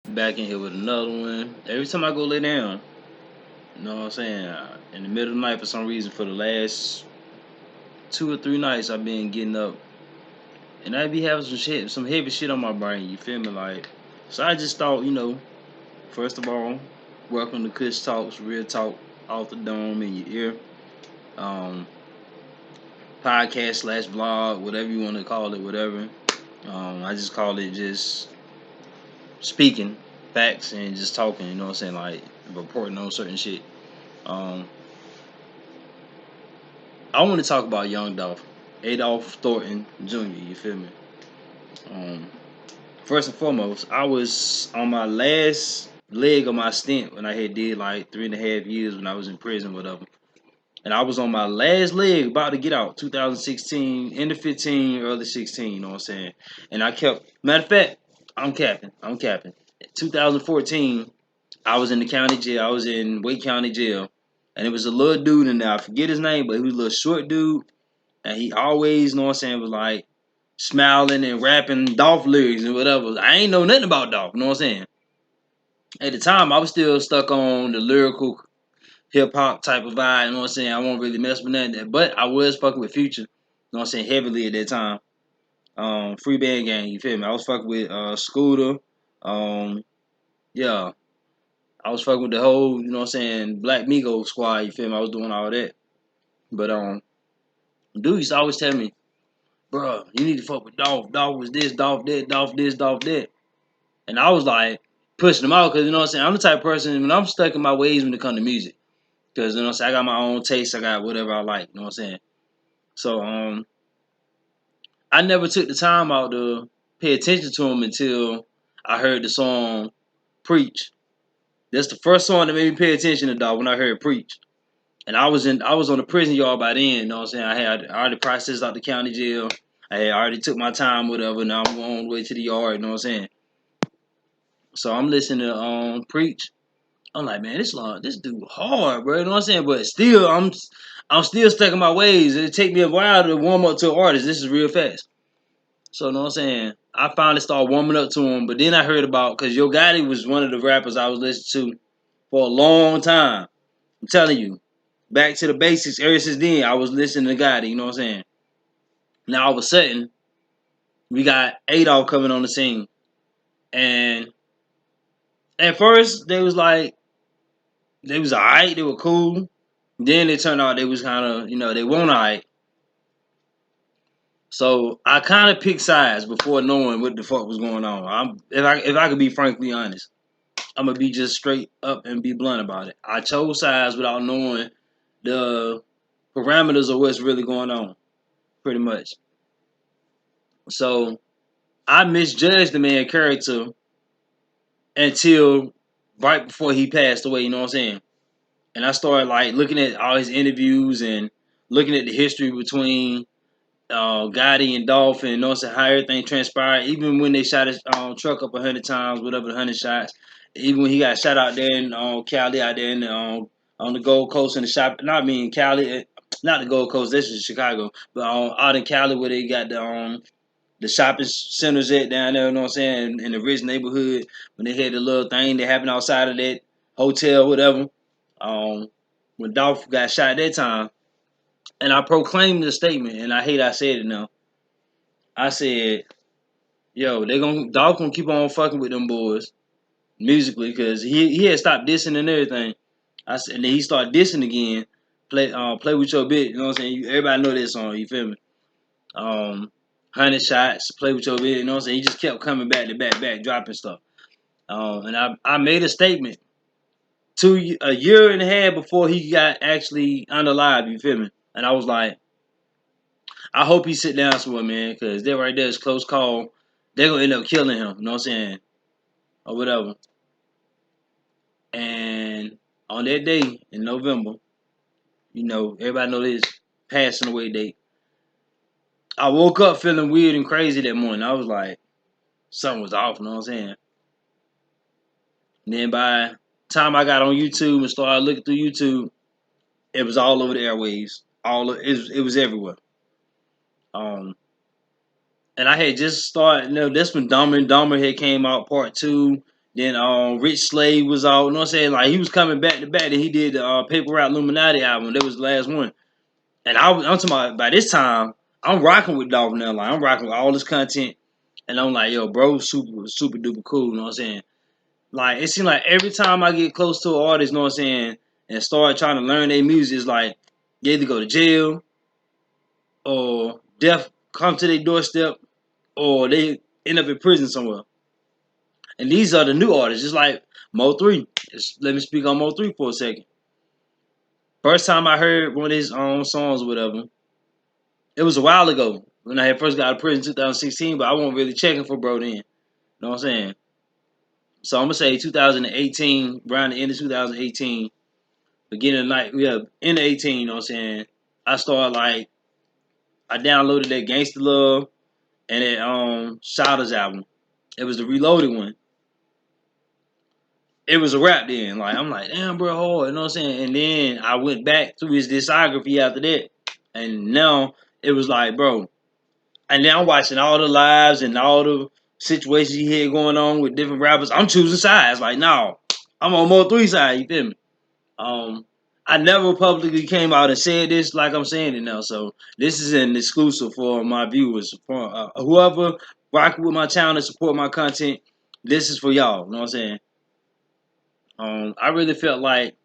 Back in here with another one. Every time I go lay down, you know what I'm saying? In the middle of the night, for some reason, for the last 2 or 3 nights, I've been getting up, and I be having some shit, some heavy shit on my brain. You feel me? Like, so I just thought, first of all, welcome to Kush Talks, real talk off the dome in your ear. Um, Podcast slash vlog, whatever you want to call it, whatever. I just call it just speaking facts and just talking. You know what I'm saying? Like reporting on certain shit. Um, I want to talk about Young Dolph, Adolph Thornton Jr. You feel me? Um, First and foremost, I was on my last leg of my stint when I had did like 3.5 years when I was in prison, whatever. And I was on my last leg, about to get out, 2016, end of 15, early 16. You know what I'm saying? And I kept. Matter of fact, I'm capping. I'm capping. 2014, I was in the county jail. I was in Wake County Jail, and it was a little dude in there. I forget his name, but he was a little short dude. And he always, you know what I'm saying, was like smiling and rapping Dolph lyrics and whatever. I ain't know nothing about Dolph, you know what I'm saying? At the time, I was still stuck on the lyrical hip hop type of vibe, you know what I'm saying? I won't really mess with nothing. But I was fucking with Future, you know what I'm saying, heavily at that time. Free band gang, you feel me? I was fucking with Scooter. Um, yeah. I was fucking with the whole, you know what I'm saying, Black Migo squad, you feel me? I was doing all that. But dude used to always tell me, bro, you need to fuck with Dolph. Dolph was this, Dolph that, Dolph this, Dolph that. And I was like pushing them out because you know what I'm saying. I'm the type of person when I'm stuck in my ways when it comes to music because you know what I'm saying. I got my own taste. I got whatever I like. You know what I'm saying. So I never took the time out to pay attention to him until I heard the song "Preach." That's the first song that made me pay attention to Dog when I heard "Preach." And I was on the prison yard by then. You know what I'm saying. I already processed out the county jail. I had already took my time, whatever. Now I'm on the way to the yard. You know what I'm saying. So I'm listening to "Preach." I'm like, man, this dude hard, bro. You know what I'm saying? But still, I'm still stuck in my ways. It take me a while to warm up to an artist. This is real fast. So you know what I'm saying? I finally started warming up to him. But then I heard about because Yo Gotti was one of the rappers I was listening to for a long time. I'm telling you, back to the basics. Ever since then, I was listening to Gotti. You know what I'm saying? Now all of a sudden, we got Adolf coming on the scene, and at first they was alright. They were cool. Then it turned out they was kind of, they weren't alright. So I kind of picked sides before knowing what the fuck was going on. If I could be frankly honest, I'm gonna be just straight up and be blunt about it. I chose sides without knowing the parameters of what's really going on, pretty much. So I misjudged the man's character until right before he passed away. You know what I'm saying? And I started like looking at all his interviews and looking at the history between Gotti and Dolphin, you know, so how everything transpired. Even when they shot his truck up 100 times, whatever the 100 shots. Even when he got shot out there in Cali, out there in on the Gold Coast in the shop. Not me in Cali, not the Gold Coast. This is Chicago, but out in Cali where they got the shopping centers at down there. You know what I'm saying? In the rich neighborhood when they had the little thing that happened outside of that hotel, whatever. Um, when Dolph got shot at that time, and I proclaimed the statement, and I hate I said it now. I said, "Yo, they gonna Dolph gonna keep on fucking with them boys musically because he had stopped dissing and everything." I said, and then he started dissing again. Play with your bitch. You know what I'm saying? Everybody know that song. You feel me? 100 shots. Play with your bitch. You know what I'm saying? He just kept coming back to back, dropping stuff. And I made a statement a year and a half before he got actually unalive. You feel me? And I was like, I hope he sit down somewhere, man, because that right there is close call. They're gonna end up killing him. You know what I'm saying? Or whatever. And on that day in November, everybody know this passing away date. I woke up feeling weird and crazy that morning. I was like, something was off, you know what I'm saying? And then by the time I got on YouTube and started looking through YouTube, it was all over the airwaves. It was everywhere. Um, and I had just started. This when Dumber and Dumber had came out part two. Then Rich Slade was out. You know what I'm saying? Like he was coming back to back. And he did the Paper Route Illuminati album. That was the last one. And I'm talking about by this time, I'm rocking with Dolph now. Like I'm rocking with all this content. And I'm like, yo, bro, super duper cool. You know what I'm saying? Like it seems like every time I get close to an artist, you know what I'm saying, and start trying to learn their music, it's like they either go to jail or death come to their doorstep or they end up in prison somewhere. And these are the new artists, just like Mo3. Just let me speak on Mo3 for a second. First time I heard one of his own songs or whatever, it was a while ago when I had first got out of prison in 2016, but I wasn't really checking for bro then. You know what I'm saying? So I'm gonna say 2018, around the end of 2018, beginning of night, yeah, in 18, you know what I'm saying? I started like I downloaded that Gangsta Love and that Shouters album. It was the Reloaded one. It was a rap then. Like I'm like, damn bro, hard, you know what I'm saying? And then I went back to his discography after that. And now it was like, bro, and now I'm watching all the lives and all the situations he had going on with different rappers. I'm choosing sides. Like, no, I'm on Mo3 side, you feel me? Um, I never publicly came out and said this like I'm saying it now. So this is an exclusive for my viewers. For whoever rock with my channel and support my content, this is for y'all. You know what I'm saying? I really felt like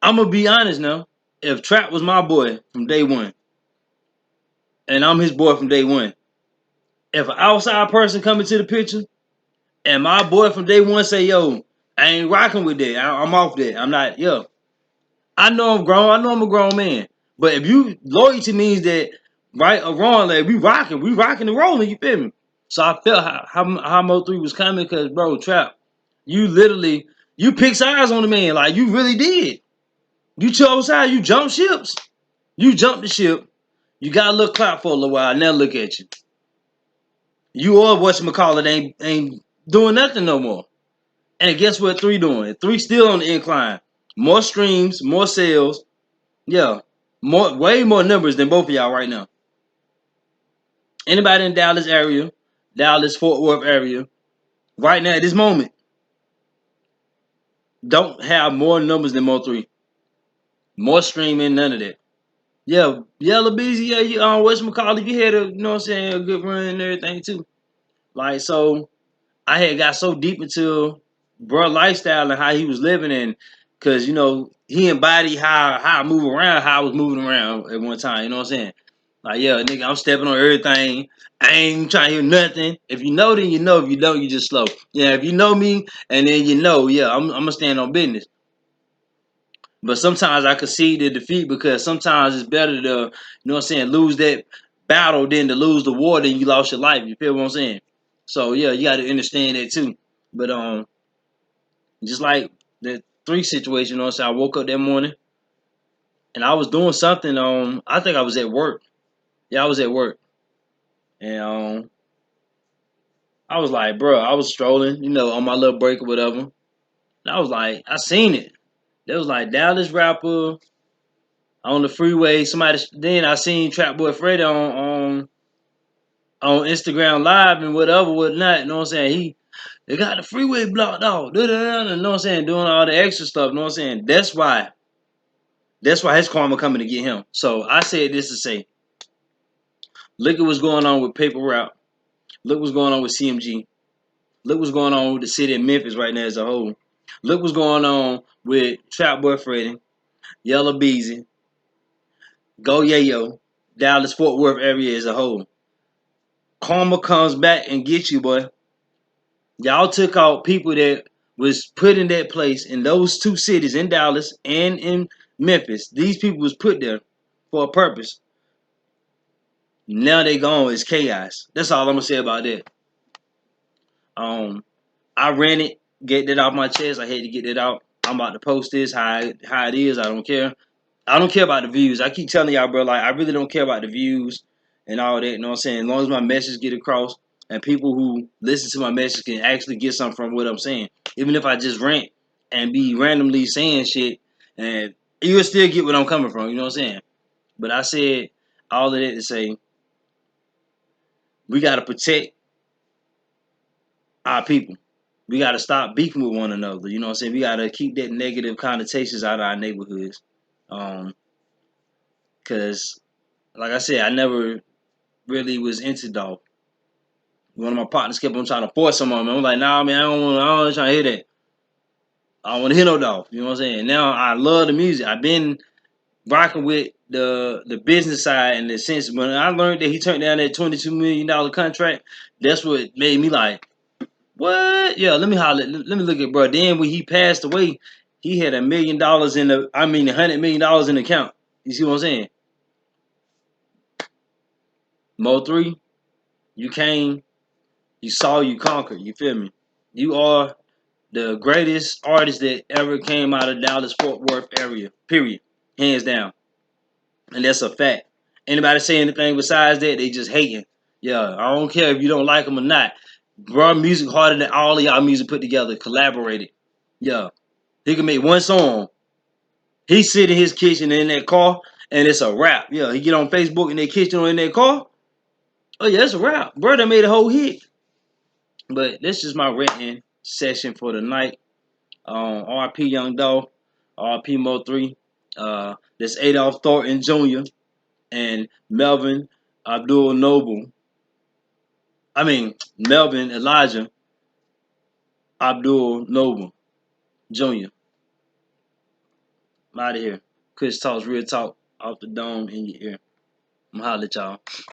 I'm gonna be honest now. If Trap was my boy from day one, and I'm his boy from day one, if an outside person come into the picture and my boy from day one say, "Yo, I ain't rocking with that. I'm off that. I'm not." Yo, I know I'm grown. I know I'm a grown man. But if you loyalty means that right or wrong, like we rocking and rolling. You feel me? So I felt how Mo3 was coming because bro, Trap, you literally you picked sides on the man, like you really did. You chose sides. You jumped ships. You jumped the ship. You got a little clout for a little while. Now look at you. You or whatchamacallit ain't doing nothing no more. And guess what 3 doing? 3 still on the incline. More streams, more sales. Yeah. Way more numbers than both of y'all right now. Anybody in Dallas area, Dallas, Fort Worth area, right now at this moment, don't have more numbers than Mo3. More streaming, none of that. Yeah, Yellow Beezy, yeah, you whatchamacallit, you had a, you know what I'm saying, a good run and everything too. Like so I had got so deep into bro lifestyle and how he was living and cause you know he embodied how I move around, how I was moving around at one time. You know what I'm saying? Like yeah, nigga, I'm stepping on everything. I ain't trying to hear nothing. If you know, then you know. If you don't, you just slow. Yeah, if you know me and then you know, yeah, I'm gonna stand on business. But sometimes I concede the defeat because sometimes it's better to, you know what I'm saying, lose that battle than to lose the war than you lost your life. You feel what I'm saying? So yeah, you got to understand that too. But just like the 3 situation, you know what I'm saying, I woke up that morning and I was doing something. I think I was at work. Yeah, I was at work, and I was like, bro, I was strolling, you know, on my little break or whatever. And I was like, I seen it. There was like Dallas rapper on the freeway. Somebody then I seen Trap Boy Freddy on Instagram Live and whatever, whatnot. You know what I'm saying? They got the freeway blocked off. You know what I'm saying? Doing all the extra stuff. You know what I'm saying? That's why his karma coming to get him. So I said this to say, look at what's going on with Paper Route. Look what's going on with CMG. Look what's going on with the city of Memphis right now as a whole. Look what's going on with Trap Boy Freddy, Yellow Beezy, Go Yayo, Dallas Fort Worth area as a whole. Karma comes back and gets you, boy. Y'all took out people that was put in that place in those 2 cities in Dallas and in Memphis. These people was put there for a purpose. Now they gone. It's chaos. That's all I'm gonna say about that. Um, I ran it, get that off my chest. I had to get that out. I'm about to post this how it is. I don't care. I don't care about the views. I keep telling y'all, bro, like I really don't care about the views and all that. You know what I'm saying? As long as my message get across and people who listen to my message can actually get something from what I'm saying. Even if I just rant and be randomly saying shit, and you'll still get what I'm coming from. You know what I'm saying? But I said all of that to say we gotta protect our people. We got to stop beefing with one another. You know what I'm saying? We got to keep that negative connotations out of our neighborhoods. Cause like I said, I never really was into Dolph. One of my partners kept on trying to force some on me. I'm like, nah, man, I don't try to hear that. I don't want to hear no Dolph. You know what I'm saying? Now I love the music. I've been rocking with the business side in the sense when I learned that he turned down that $22 million contract. That's what made me like, what? Yeah, let me holler. Let me look at bro. Then when he passed away, he had $1 million in the. I mean, $100 million in the account. You see what I'm saying? Mo3, you came, you saw, you conquered. You feel me? You are the greatest artist that ever came out of Dallas Fort Worth area. Period. Hands down. And that's a fact. Anybody say anything besides that, they just hating. Yeah, I don't care if you don't like them or not. Bro, music harder than all of y'all music put together, collaborated. Yeah, he can make one song. He sit in his kitchen in that car, and it's a rap. Yeah, he get on Facebook in their kitchen or in their car. Oh yeah, it's a rap. Brother made a whole hit. But that's just my written session for the night. RP Young Dolph, RP Mo3. That's Adolph Thornton Jr. and Melvin Abdul Noble. I mean Melvin Elijah Abdul Noble Jr. I'm out of here. Chris Talks Real Talk off the dome in your ear. I'm holla at y'all.